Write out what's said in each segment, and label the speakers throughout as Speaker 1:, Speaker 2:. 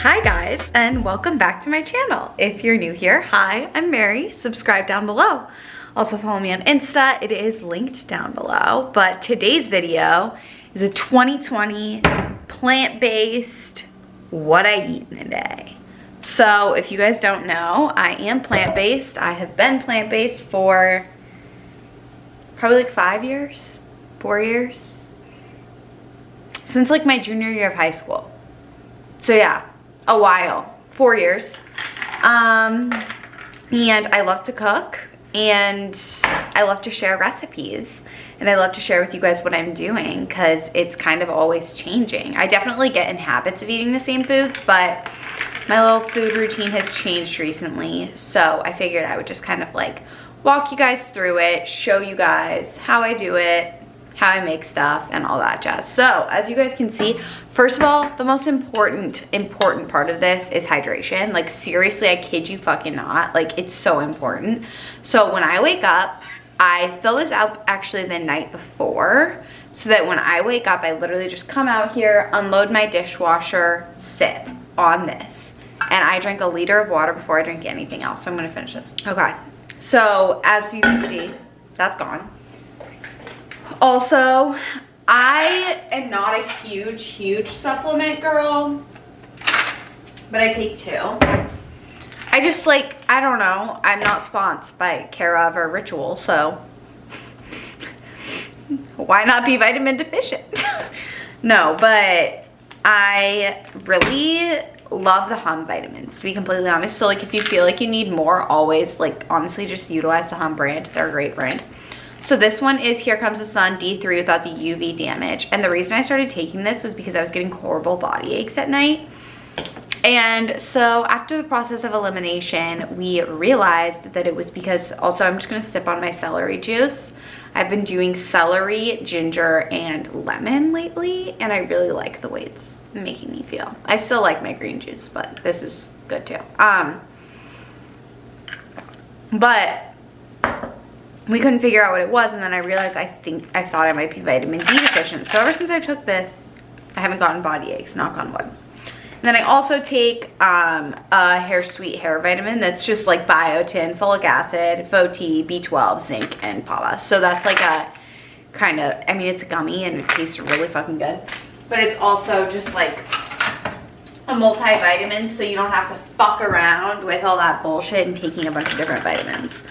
Speaker 1: Hi guys, and welcome back to my channel. If you're new here, hi, I'm Mary. Subscribe down below. Also follow me on Insta. It is linked down below. But today's video is a 2020 plant-based what I eat in a day. So if you guys don't know, I am plant-based. I have been plant-based for probably like 5 years, 4 years. Since like my junior year of high school. So yeah, a while, 4 years. And I love to cook and I love to share recipes and I love to share with you guys what I'm doing because it's kind of always changing. I definitely get in habits of eating the same foods, but my little food routine has changed recently. So I figured I would just kind of like walk you guys through it, show you guys how I do it, how I make stuff and all that jazz. So as you guys can see, first of all, the most important part of this is hydration. Like seriously, I kid you fucking not. Like it's so important. So when I wake up, I fill this out actually the night before so that when I wake up, I literally just come out here, unload my dishwasher, sip on this. And I drink a liter of water before I drink anything else. So I'm gonna finish this. Okay, so as you can see, that's gone. Also, I am not a huge supplement girl, but I take 2. I just like, I don't know, I'm not sponsored by Care of or Ritual, so why not be vitamin deficient? No, but I really love the Hum vitamins, to be completely honest. So like if you feel like you need more, always like honestly just utilize the Hum brand. They're a great brand. So this one is Here Comes the Sun D3 without the UV damage. And the reason I started taking this was because I was getting horrible body aches at night. And so after the process of elimination, we realized that it was because, also I'm just gonna sip on my celery juice. I've been doing celery, ginger, and lemon lately, and I really like the way it's making me feel. I still like my green juice, but this is good too. But we couldn't figure out what it was, and then I realized I thought I might be vitamin D deficient. So ever since I took this, I haven't gotten body aches, knock on wood. And then I also take a Hair Sweet hair vitamin that's just like biotin, folic acid, FOT, B12, zinc, and PABA. So that's like a kind of, I mean it's gummy and it tastes really fucking good. But it's also just like a multivitamin, so you don't have to fuck around with all that bullshit and taking a bunch of different vitamins.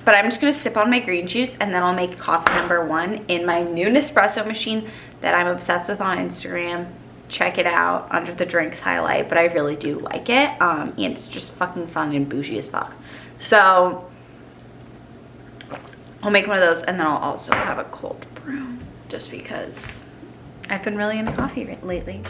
Speaker 1: But I'm just gonna sip on my green juice and then I'll make coffee number 1 in my new Nespresso machine that I'm obsessed with on Instagram. Check it out under the drinks highlight, but I really do like it. And it's just fucking fun and bougie as fuck. So I'll make one of those and then I'll also have a cold brew just because I've been really into coffee lately.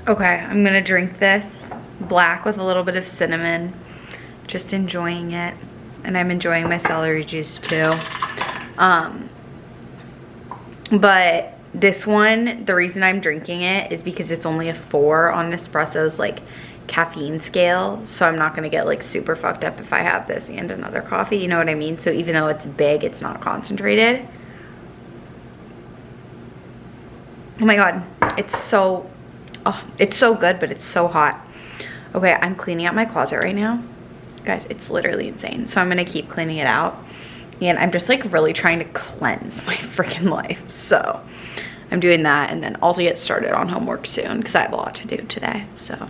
Speaker 1: Okay, I'm gonna drink this black with a little bit of cinnamon. Just enjoying it. And I'm enjoying my celery juice too. But this one, the reason I'm drinking it is because it's only a 4 on Nespresso's like caffeine scale. So I'm not gonna get like super fucked up if I have this and another coffee, you know what I mean? So even though it's big, it's not concentrated. Oh my God, it's so good, but it's so hot. Okay, I'm cleaning out my closet right now. Guys, it's literally insane. So I'm gonna keep cleaning it out. And I'm just like really trying to cleanse my freaking life. So I'm doing that and then also get started on homework soon because I have a lot to do today, so.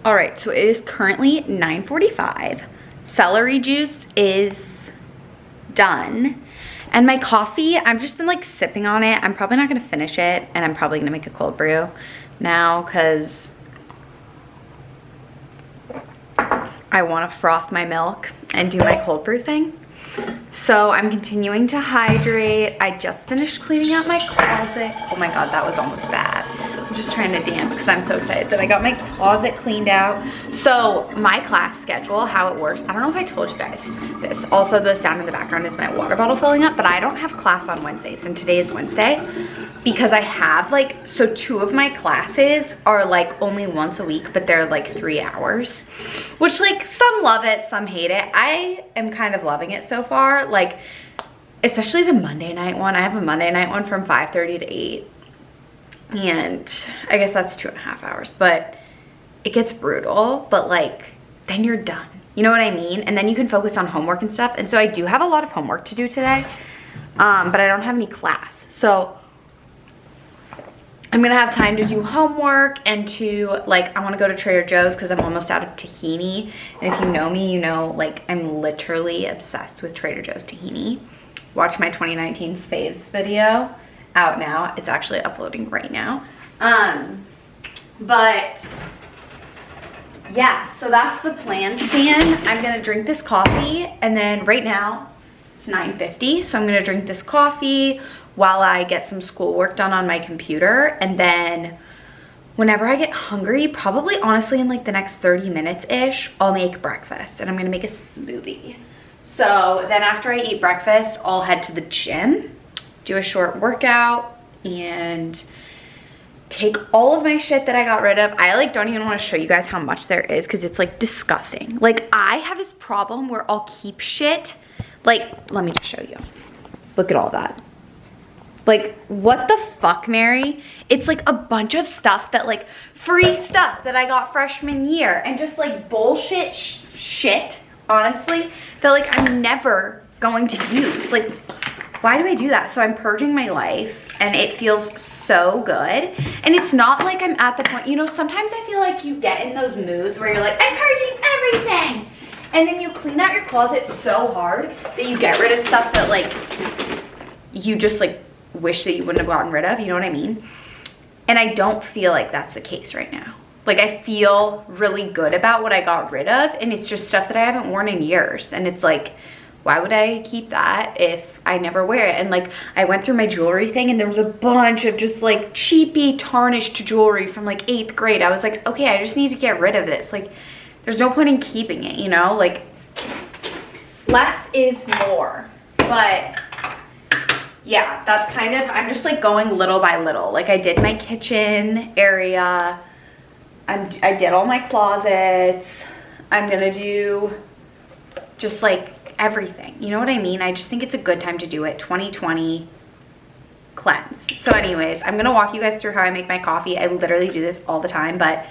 Speaker 1: All right, so it is currently 9:45. Celery juice is done. And my coffee, I've just been like sipping on it. I'm probably not gonna finish it and I'm probably gonna make a cold brew now because I wanna froth my milk and do my cold brew thing. So I'm continuing to hydrate. I just finished cleaning out my closet. Oh my God, that was almost bad. I'm just trying to dance because I'm so excited that I got my closet cleaned out. So my class schedule, how it works, I don't know if I told you guys this. Also, the sound in the background is my water bottle filling up, but I don't have class on Wednesdays, and today is Wednesday because I have like, so 2 of my classes are like only once a week, but they're like 3 hours, which like some love it, some hate it. I am kind of loving it so far, like especially the Monday night one. I have a Monday night one from 5:30 to 8. And I guess that's 2.5 hours, but it gets brutal, but like then you're done, you know what I mean? And then you can focus on homework and stuff. And so I do have a lot of homework to do today, but I don't have any class, so I'm gonna have time to do homework and to like, I want to go to Trader Joe's because I'm almost out of tahini, and if you know me, you know like I'm literally obsessed with Trader Joe's tahini. Watch my 2019 faves video, out now. It's actually uploading right now. But yeah, so that's the plan, Stan. I'm gonna drink this coffee, and then right now it's 9:50, so I'm gonna drink this coffee while I get some schoolwork done on my computer, and then whenever I get hungry, probably honestly in like the next 30 minutes-ish, I'll make breakfast, and I'm gonna make a smoothie. So then after I eat breakfast, I'll head to the gym, do a short workout, and take all of my shit that I got rid of. I like don't even want to show you guys how much there is because it's like disgusting. Like I have this problem where I'll keep shit. Like, let me just show you. Look at all that. Like, what the fuck, Mary? It's like a bunch of stuff that like, free stuff that I got freshman year, and just like bullshit shit, honestly, that like I'm never going to use. Like, why do I do that? So I'm purging my life, and it feels so good. And it's not like I'm at the point, you know, sometimes I feel like you get in those moods where you're like, I'm purging everything. And then you clean out your closet so hard that you get rid of stuff that like, you just like wish that you wouldn't have gotten rid of, you know what I mean? And I don't feel like that's the case right now. Like I feel really good about what I got rid of, and it's just stuff that I haven't worn in years. And it's like, why would I keep that if I never wear it? And like, I went through my jewelry thing, and there was a bunch of just like cheapy tarnished jewelry from like 8th grade. I was like, okay, I just need to get rid of this. Like, there's no point in keeping it, you know? Like, less is more. But yeah, that's kind of, I'm just like going little by little. Like I did my kitchen area. I did all my closets. I'm gonna do just like everything, you know what I mean? I just think it's a good time to do it. 2020 cleanse. So anyways, I'm gonna walk you guys through how I make my coffee. I literally do this all the time, but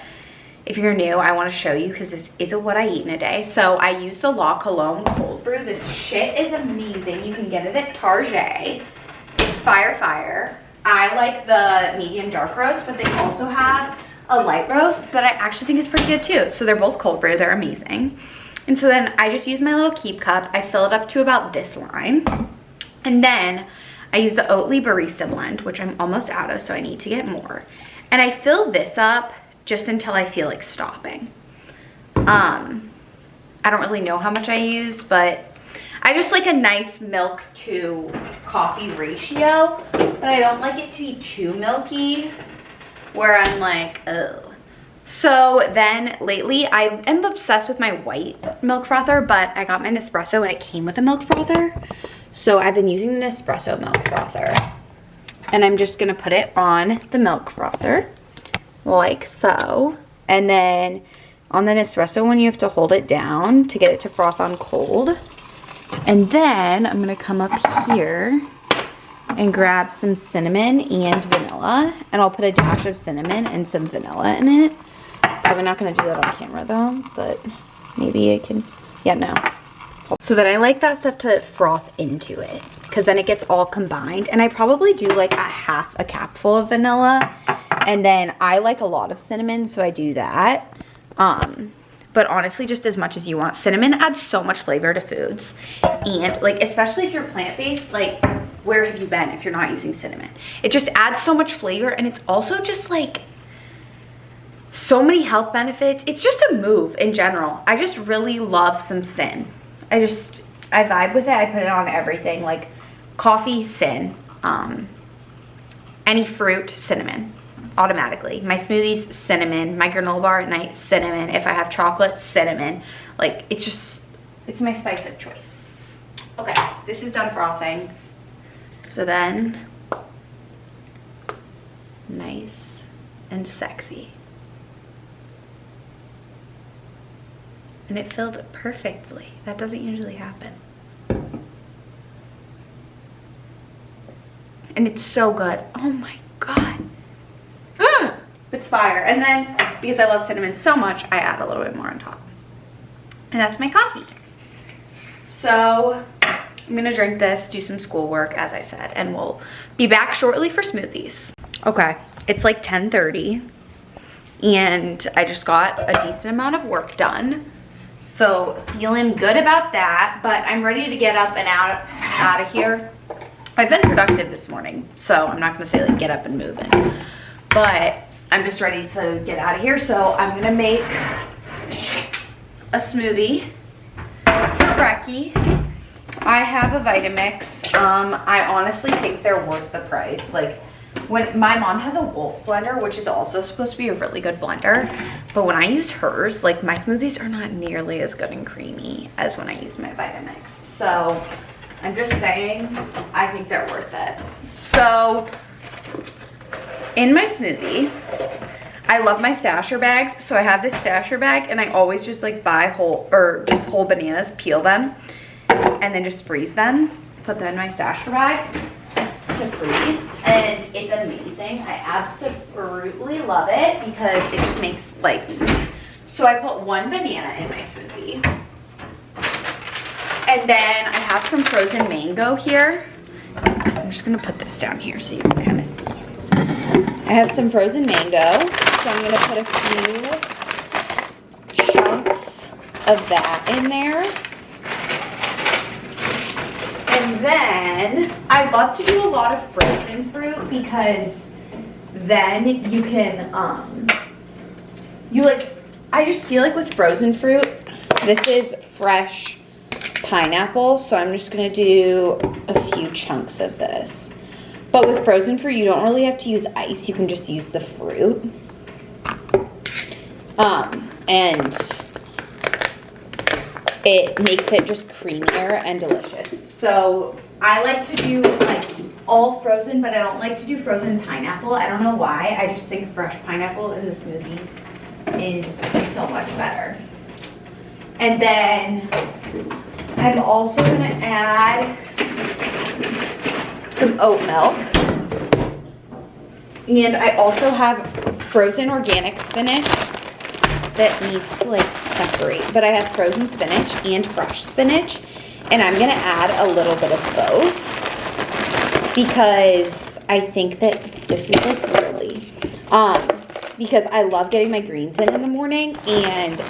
Speaker 1: if you're new, I want to show you because this is what I eat in a day. So I use the La Colombe cold brew. This shit is amazing. You can get it at Target. It's fire. I like the medium dark roast, but they also have a light roast that I actually think is pretty good too. So they're both cold brew. They're amazing. And so then I just use my little keep cup. I fill it up to about this line. And then I use the Oatly Barista Blend, which I'm almost out of, so I need to get more. And I fill this up just until I feel like stopping. I don't really know how much I use, but I just like a nice milk to coffee ratio, but I don't like it to be too milky where I'm like, oh. So then lately I am obsessed with my white milk frother, but I got my Nespresso and it came with a milk frother. So I've been using the Nespresso milk frother, and I'm just gonna put it on the milk frother like so. And then on the Nespresso one, you have to hold it down to get it to froth on cold. And then I'm gonna come up here and grab some cinnamon and vanilla, and I'll put a dash of cinnamon and some vanilla in it. Probably not gonna do that on camera though, but maybe I can, yeah, no. So then I like that stuff to froth into it, because then it gets all combined. And I probably do like a half a capful of vanilla, and then I like a lot of cinnamon, so I do that. But honestly, just as much as you want. Cinnamon adds so much flavor to foods, and like especially if you're plant-based, like where have you been if you're not using cinnamon? It just adds so much flavor, and it's also just like so many health benefits. It's just a move in general. I just really love some sin. I vibe with it. I put it on everything, like coffee, sin, any fruit, cinnamon, automatically. My smoothies, cinnamon. My granola bar at night, cinnamon. If I have chocolate, cinnamon. Like, it's my spice of choice. Okay, this is done frothing. So then, nice and sexy. And it filled perfectly. That doesn't usually happen. And it's so good. Oh my God. It's fire. And then, because I love cinnamon so much, I add a little bit more on top. And that's my coffee. So I'm gonna drink this, do some schoolwork, as I said, and we'll be back shortly for smoothies. Okay, it's like 10:30 and I just got a decent amount of work done. So feeling good about that, but I'm ready to get up and out of here. I've been productive this morning, so I'm not gonna say like get up and move in, but I'm just ready to get out of here. So I'm gonna make a smoothie for Brekkie. I have a Vitamix. I honestly think they're worth the price. Like, when my mom has a Wolf blender, which is also supposed to be a really good blender, but when I use hers, like, my smoothies are not nearly as good and creamy as when I use my Vitamix. So I'm just saying, I think they're worth it. So in my smoothie, I love my stasher bags. So I have this stasher bag and I always just like buy whole bananas, peel them, and then just freeze them, put them in my stasher bag to freeze, and it's amazing. I absolutely love it because it just makes life easy. So I put one banana in my smoothie, and then I have some frozen mango here. I'm just gonna put this down here so you can kind of see. I have some frozen mango, so I'm gonna put a few chunks of that in there. And then I love to do a lot of frozen fruit because then you can, I just feel like with frozen fruit, this is fresh pineapple, so I'm just gonna do a few chunks of this. But with frozen fruit, you don't really have to use ice, you can just use the fruit. And it makes it just creamier and delicious. So I like to do like all frozen, but I don't like to do frozen pineapple. I don't know why. I just think fresh pineapple in the smoothie is so much better. And then I'm also gonna add some oat milk. And I also have frozen organic spinach that needs to like separate, but I have frozen spinach and fresh spinach, and I'm gonna add a little bit of both because I think that this is like really, because I love getting my greens in the morning, and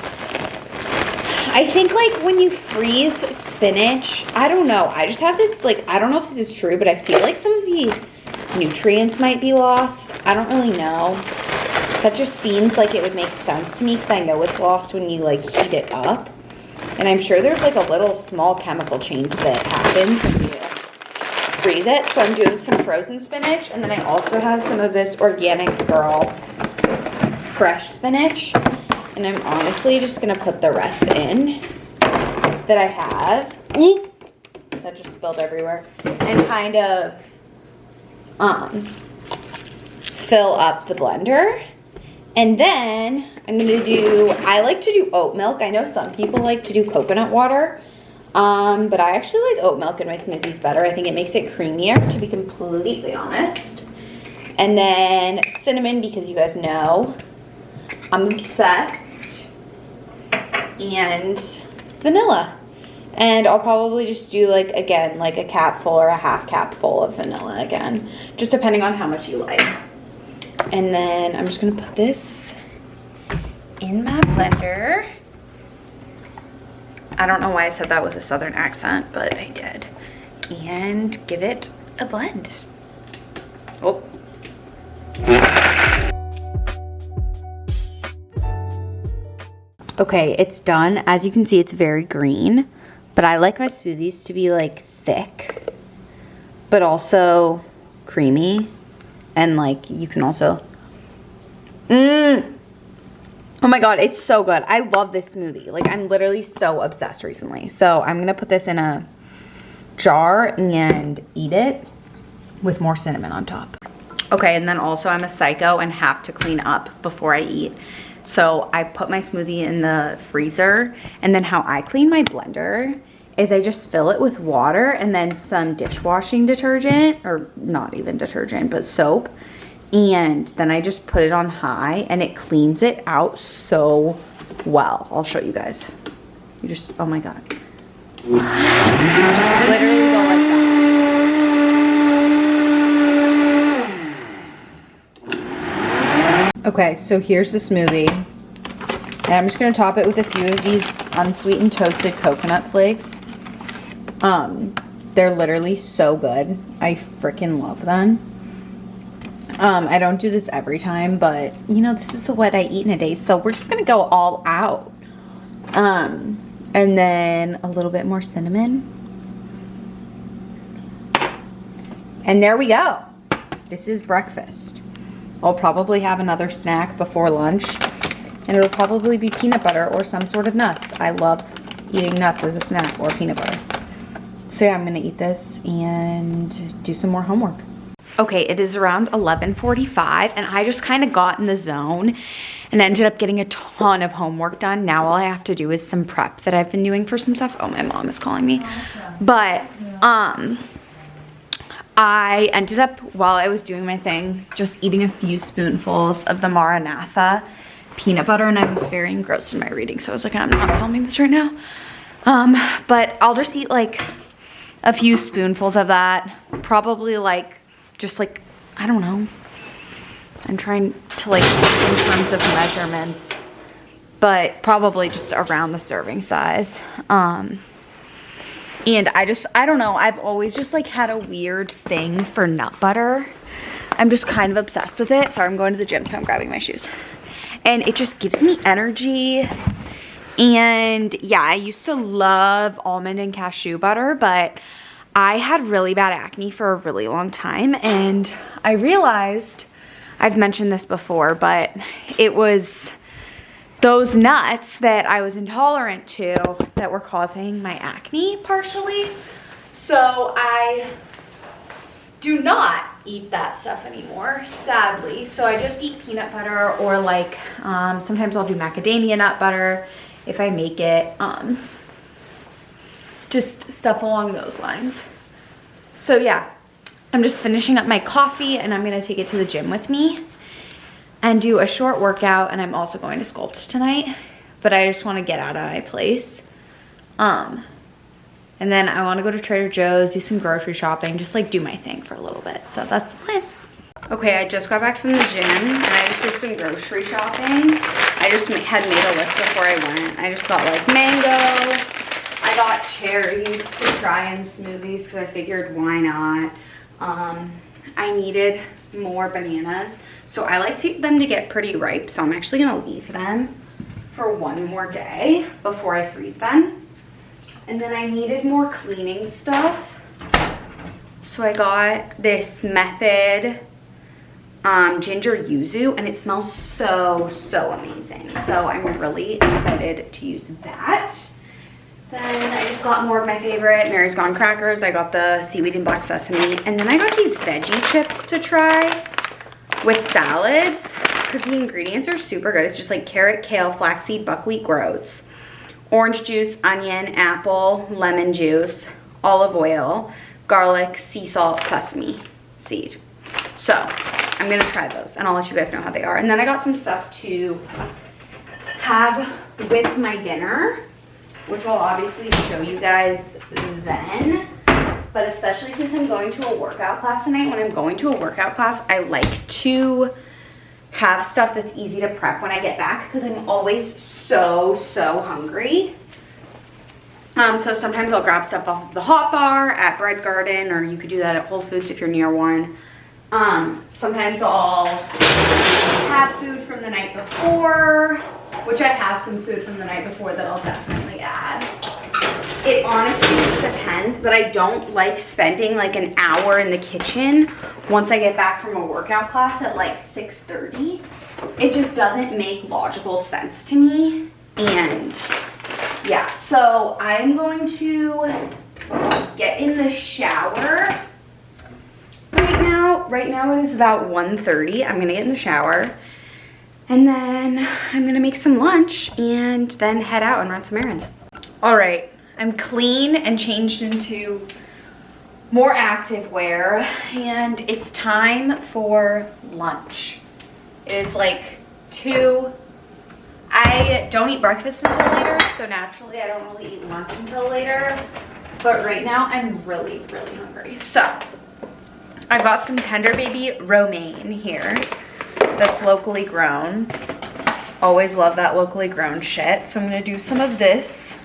Speaker 1: I think like when you freeze spinach, I don't know, I just have this like, I don't know if this is true, but I feel like some of the nutrients might be lost. I don't really know. That just seems like it would make sense to me because I know it's lost when you like heat it up. And I'm sure there's like a little small chemical change that happens when you freeze it. So I'm doing some frozen spinach, and then I also have some of this Organic Girl fresh spinach. And I'm honestly just gonna put the rest in that I have. Oop! That just spilled everywhere. And kind of fill up the blender. And then I'm gonna do, I like to do oat milk. I know some people like to do coconut water, but I actually like oat milk in my smoothies better. I think it makes it creamier, to be completely honest. And then cinnamon, because you guys know I'm obsessed. And vanilla. And I'll probably just do like, again, like a capful or a half capful of vanilla again, just depending on how much you like. And then I'm just gonna put this in my blender. I don't know why I said that with a southern accent, but I did. And give it a blend. Oh. Okay, it's done. As you can see, it's very green, But I like my smoothies to be like thick, but also creamy. And like you can also, oh my God, it's so good. I love this smoothie. Like I'm literally so obsessed recently. So I'm gonna put this in a jar and eat it with more cinnamon on top. Okay, and then also I'm a psycho and have to clean up before I eat. So I put my smoothie in the freezer, and then how I clean my blender is I just fill it with water and then some dishwashing detergent, or not even detergent, but soap. And then I just put it on high and it cleans it out so well. I'll show you guys. You just, oh my God. You just literally go like that. Okay, so here's the smoothie. And I'm just gonna top it with a few of these unsweetened toasted coconut flakes. They're literally so good. I freaking love them. I don't do this every time, but you know, this is what I eat in a day, so we're just gonna go all out. And then a little bit more cinnamon. And there we go. This is breakfast. I'll probably have another snack before lunch, and it'll probably be peanut butter or some sort of nuts. I love eating nuts as a snack, or peanut butter. So yeah, I'm gonna eat this and do some more homework. Okay, it is around 11:45 and I just kind of got in the zone and ended up getting a ton of homework done. Now all I have to do is some prep that I've been doing for some stuff. Oh, my mom is calling me. But I ended up, while I was doing my thing, just eating a few spoonfuls of the Maranatha peanut butter, and I was very engrossed in my reading, so I was like, I'm not filming this right now. But I'll just eat like a few spoonfuls of that, probably like, just like, I don't know. I'm trying to like think in terms of measurements, but probably just around the serving size. And I don't know, I've always just like had a weird thing for nut butter. I'm just kind of obsessed with it. Sorry, I'm going to the gym, so I'm grabbing my shoes. And it just gives me energy. And yeah, I used to love almond and cashew butter, but I had really bad acne for a really long time. And I realized, I've mentioned this before, but it was those nuts that I was intolerant to that were causing my acne partially. So I do not eat that stuff anymore, sadly. So I just eat peanut butter, or like sometimes I'll do macadamia nut butter if I make it. Just stuff along those lines. So yeah, I'm just finishing up my coffee and I'm gonna take it to the gym with me and do a short workout, and I'm also going to Sculpt tonight, but I just want to get out of my place. And then I want to go to Trader Joe's, do some grocery shopping, just like do my thing for a little bit. So that's the plan. Okay, I just got back from the gym and I just did some grocery shopping. I just had made a list before I went. I just got like mango. I got cherries to try in smoothies because I figured why not. I needed more bananas. So I like them to get pretty ripe, so I'm actually gonna leave them for one more day before I freeze them. And then I needed more cleaning stuff. So I got this Method ginger yuzu, and it smells so amazing. So I'm really excited to use that. Then I just got more of my favorite Mary's Gone crackers. I got the seaweed and black sesame, and then I got these veggie chips to try with salads because the ingredients are super good. It's just like carrot, kale, flaxseed, buckwheat groats, orange juice, onion, apple, lemon juice, olive oil, garlic, sea salt, sesame seed. So I'm gonna try those and I'll let you guys know how they are. And then I got some stuff to have with my dinner, which I'll obviously show you guys then. But especially since I'm going to a workout class tonight, when I'm going to a workout class, I like to have stuff that's easy to prep when I get back because I'm always so hungry. So sometimes I'll grab stuff off of the Hot Bar at Bread Garden, or you could do that at Whole Foods if you're near one. Sometimes I'll have food from the night before, which I have some food from the night before that I'll definitely add. It honestly just depends, but I don't like spending like an hour in the kitchen once I get back from a workout class at like 6:30. It just doesn't make logical sense to me. And yeah, so I'm going to get in the shower right now it is about 1:30. I'm gonna get in the shower and then I'm gonna make some lunch and then head out and run some errands. All right, I'm clean and changed into more active wear and it's time for lunch. It is like 2. I don't eat breakfast until later, so naturally I don't really eat lunch until later. But right now I'm really, really hungry. So I've got some tender baby romaine here that's locally grown. Always love that locally grown shit. So I'm gonna do some of this.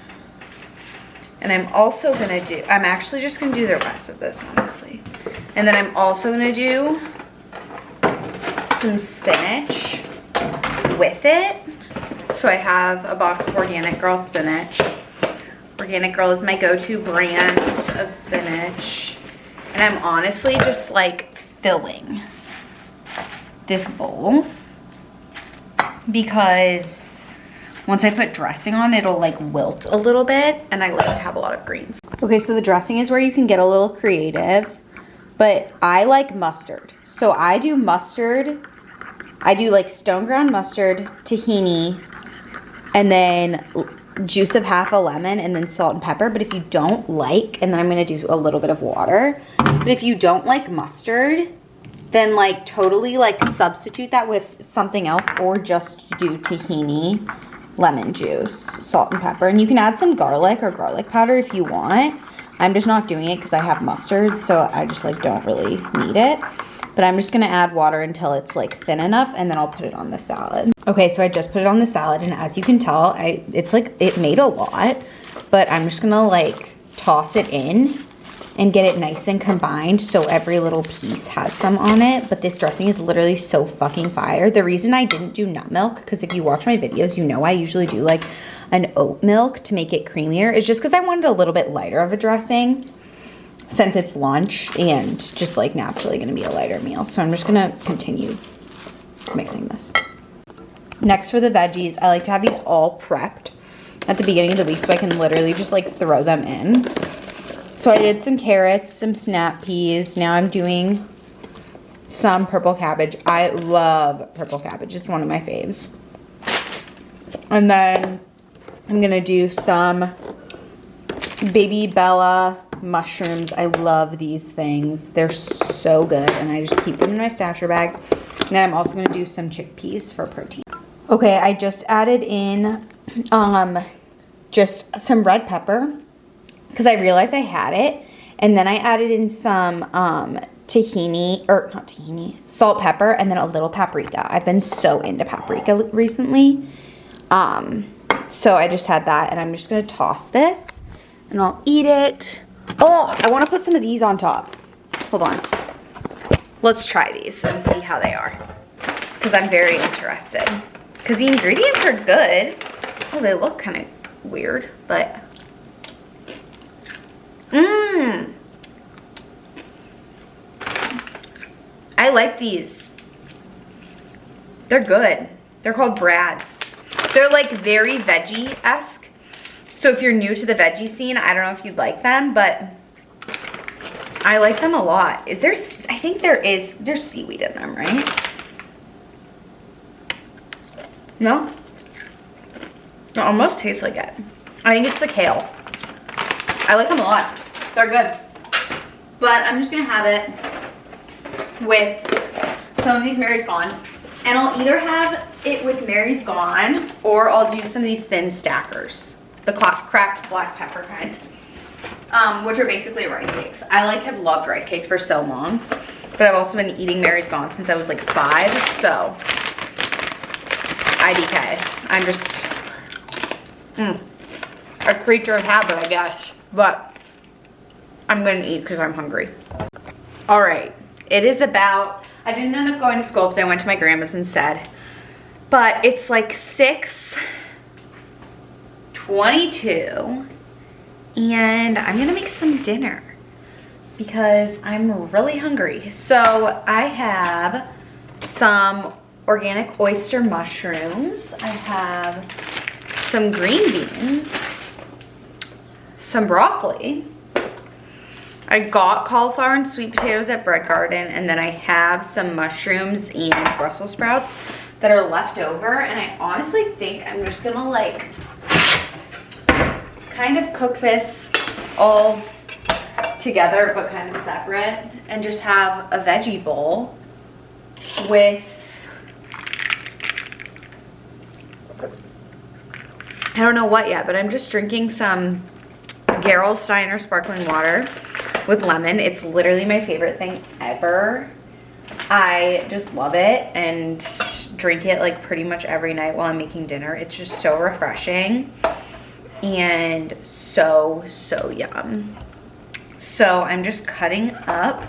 Speaker 1: And I'm also gonna do, I'm actually just gonna do the rest of this, honestly. And then I'm also gonna do some spinach with it. So I have a box of Organic Girl spinach. Organic Girl is my go-to brand of spinach. And I'm honestly just like filling this bowl because once I put dressing on, it'll like wilt a little bit and I like to have a lot of greens. Okay, so the dressing is where you can get a little creative, but I like mustard. So I do mustard, I do like stone ground mustard, tahini, and then juice of half a lemon and then salt and pepper. But if you don't like, and then I'm gonna do a little bit of water, but if you don't like mustard, then like totally like substitute that with something else or just do tahini, lemon juice, salt and pepper. And you can add some garlic or garlic powder if you want. I'm just not doing it because I have mustard, so I just like don't really need it. But I'm just gonna add water until it's like thin enough and then I'll put it on the salad. Okay, so I just put it on the salad and as you can tell, it's like, it made a lot, but I'm just gonna like toss it in and get it nice and combined so every little piece has some on it. But this dressing is literally so fucking fire. The reason I didn't do nut milk, because if you watch my videos, you know I usually do like an oat milk to make it creamier, is just because I wanted a little bit lighter of a dressing since it's lunch and just like naturally gonna be a lighter meal. So I'm just gonna continue mixing this. Next for the veggies, I like to have these all prepped at the beginning of the week so I can literally just like throw them in. So I did some carrots, some snap peas. Now I'm doing some purple cabbage. I love purple cabbage. It's one of my faves. And then I'm gonna do some Baby Bella mushrooms. I love these things. They're so good and I just keep them in my stasher bag. And then I'm also going to do some chickpeas for protein. Okay, I just added in just some red pepper because I realized I had it. And then I added in some tahini, or not tahini, salt, pepper, and then a little paprika. I've been so into paprika recently. So I just had that and I'm just going to toss this and I'll eat it. Oh, I want to put some of these on top. Hold on. Let's try these and see how they are. Because I'm very interested. Because the ingredients are good. Oh, they look kind of weird, but... I like these. They're good. They're called Brad's. They're like very veggie-esque. So if you're new to the veggie scene, I don't know if you'd like them, but I like them a lot. I think there's seaweed in them, right? No? It almost tastes like it. I think it's the kale. I like them a lot. They're good. But I'm just gonna have it with some of these Mary's Gone. And I'll either have it with Mary's Gone or I'll do some of these thin stackers. The cracked black pepper kind, which are basically rice cakes. I have loved rice cakes for so long, but I've also been eating Mary's Gone since I was like 5, so IDK. I'm just a creature of habit, I guess, but I'm gonna eat because I'm hungry. All right, it is about, I didn't end up going to Sculpt, I went to my grandma's instead, but it's like 6:22 and I'm gonna make some dinner because I'm really hungry. So I have some organic oyster mushrooms. I have some green beans, some broccoli. I got cauliflower and sweet potatoes at Bread Garden, and then I have some mushrooms and Brussels sprouts that are left over, and I honestly think I'm just gonna like kind of cook this all together but kind of separate and just have a veggie bowl with, I don't know what yet, but I'm just drinking some Gerolsteiner sparkling water with lemon. It's literally my favorite thing ever. I just love it and drink it like pretty much every night while I'm making dinner. It's just so refreshing and so yum. So I'm just cutting up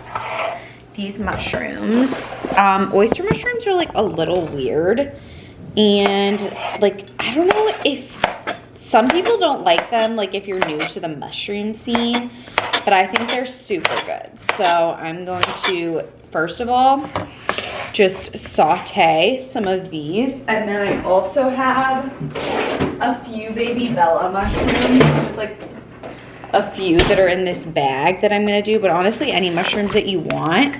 Speaker 1: these mushrooms. Oyster mushrooms are like a little weird, and like I don't know if some people don't like them, like if you're new to the mushroom scene, but I think they're super good. So I'm going to, first of all, just saute some of these. And then I also have a few baby Bella mushrooms, just like a few that are in this bag that I'm gonna do, but honestly, any mushrooms that you want.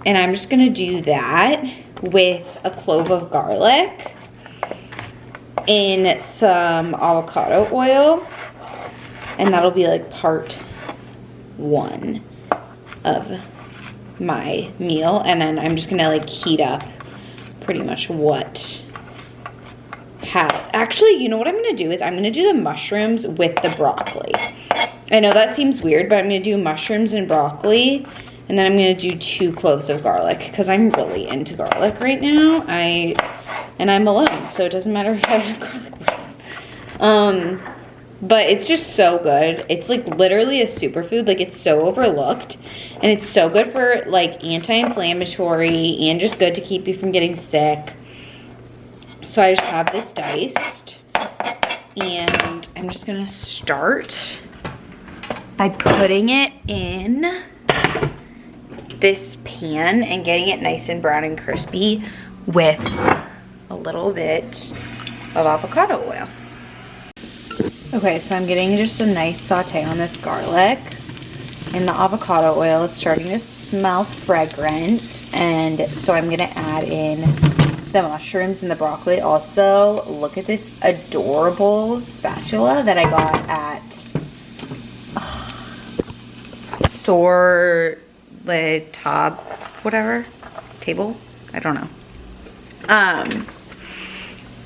Speaker 1: And I'm just gonna do that with a clove of garlic in some avocado oil, and that'll be like part one of my meal. And then I'm just gonna like heat up pretty much actually, you know what I'm gonna do is I'm gonna do the mushrooms with the broccoli. I know that seems weird, but I'm gonna do mushrooms and broccoli, and then I'm gonna do 2 cloves of garlic because I'm really into garlic right now. And I'm alone, so it doesn't matter if I have garlic. But it's just so good. It's like literally a superfood. Like it's so overlooked, and it's so good for like anti-inflammatory and just good to keep you from getting sick. So I just have this diced, and I'm just gonna start by putting it in this pan and getting it nice and brown and crispy with a little bit of avocado oil. Okay, so I'm getting just a nice saute on this garlic, and the avocado oil is starting to smell fragrant, and so I'm gonna add in the mushrooms and the broccoli. Also, look at this adorable spatula that I got at Sur Le Table, whatever, table, I don't know.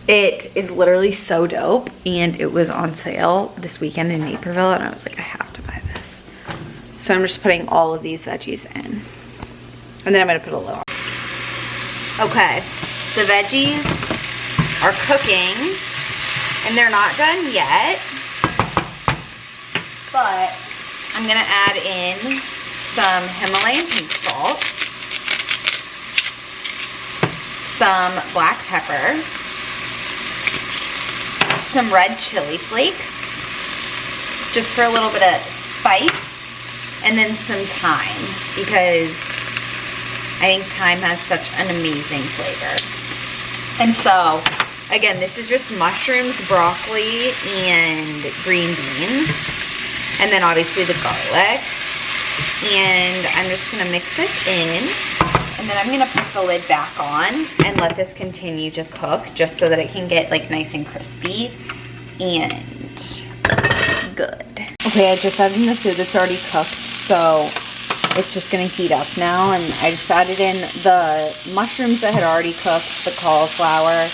Speaker 1: It is literally so dope, and it was on sale this weekend in Naperville, and I was like, I have to buy this. So I'm just putting all of these veggies in, and then I'm gonna put a lid on. Okay, the veggies are cooking, and they're not done yet, but I'm gonna add in some Himalayan pink salt, some black pepper, some red chili flakes, just for a little bit of spice, and then some thyme, because I think thyme has such an amazing flavor. And so, again, this is just mushrooms, broccoli, and green beans, and then obviously the garlic. And I'm just gonna mix this in, and then I'm gonna put the lid back on and let this continue to cook, just so that it can get like nice and crispy and good. Okay, I just added in the food that's already cooked, so it's just gonna heat up now. And I just added in the mushrooms that had already cooked, the cauliflower,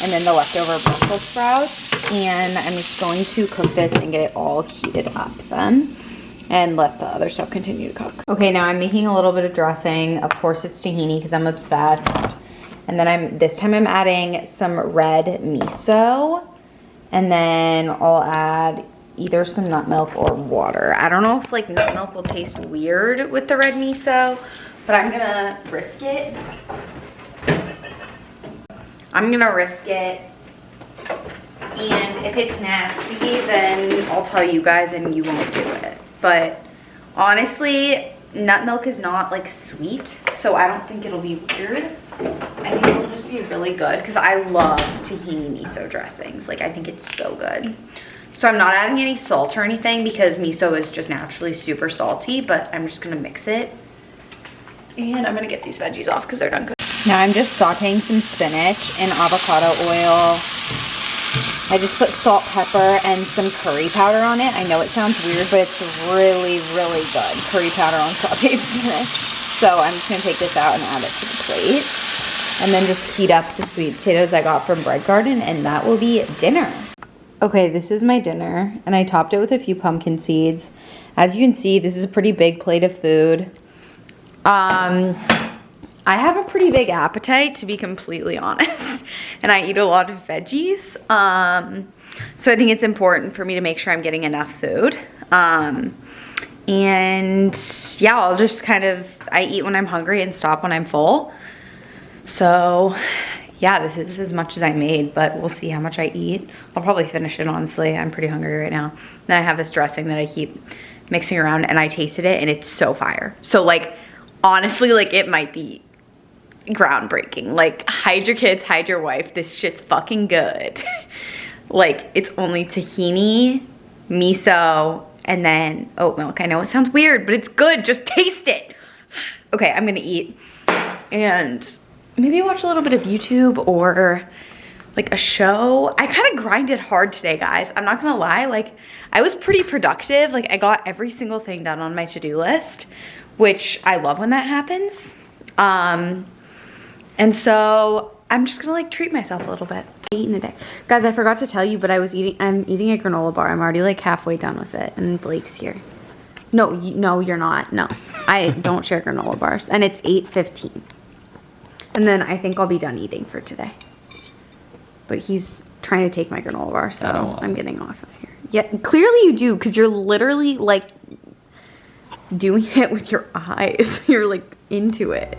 Speaker 1: and then the leftover Brussels sprouts. And I'm just going to cook this and get it all heated up then, and let the other stuff continue to cook. Okay, now I'm making a little bit of dressing. Of course it's tahini because I'm obsessed. And then this time I'm adding some red miso, and then I'll add either some nut milk or water. I don't know if like nut milk will taste weird with the red miso, but I'm gonna risk it. And if it's nasty, then I'll tell you guys and you won't do it. But honestly, nut milk is not like sweet, so I don't think it'll be weird. I think it'll just be really good because I love tahini miso dressings. Like, I think it's so good. So I'm not adding any salt or anything because miso is just naturally super salty, but I'm just gonna mix it. And I'm gonna get these veggies off because they're done cooking. Now I'm just sauteing some spinach in avocado oil. I just put salt, pepper, and some curry powder on it. I know it sounds weird, but it's really, really good. Curry powder on sauteed spinach. So I'm just gonna take this out and add it to the plate. And then just heat up the sweet potatoes I got from Bread Garden, and that will be dinner. Okay, this is my dinner, and I topped it with a few pumpkin seeds. As you can see, this is a pretty big plate of food. I have a pretty big appetite, to be completely honest, and I eat a lot of veggies. So I think it's important for me to make sure I'm getting enough food. And yeah, I'll just I eat when I'm hungry and stop when I'm full. So yeah, this is as much as I made, but we'll see how much I eat. I'll probably finish it, honestly. I'm pretty hungry right now. Then I have this dressing that I keep mixing around, and I tasted it and it's so fire. So like, honestly, like, it might be groundbreaking. Like, hide your kids, hide your wife. This shit's fucking good. Like, it's only tahini, miso, and then oat milk. I know it sounds weird, but it's good. Just taste it. Okay, I'm gonna eat and maybe watch a little bit of YouTube or like a show. I kind of grinded hard today, guys. I'm not gonna lie. Like, I was pretty productive. Like, I got every single thing done on my to-do list, which I love when that happens. And so I'm just gonna like treat myself a little bit. Eating today. Guys, I forgot to tell you, but I'm eating a granola bar. I'm already like halfway done with it, and Blake's here. No, no, you're not. No, I don't share granola bars, and it's 8:15. And then I think I'll be done eating for today. But he's trying to take my granola bar, so I'm getting off of here. Yeah, clearly you do, because you're literally like doing it with your eyes. You're like into it.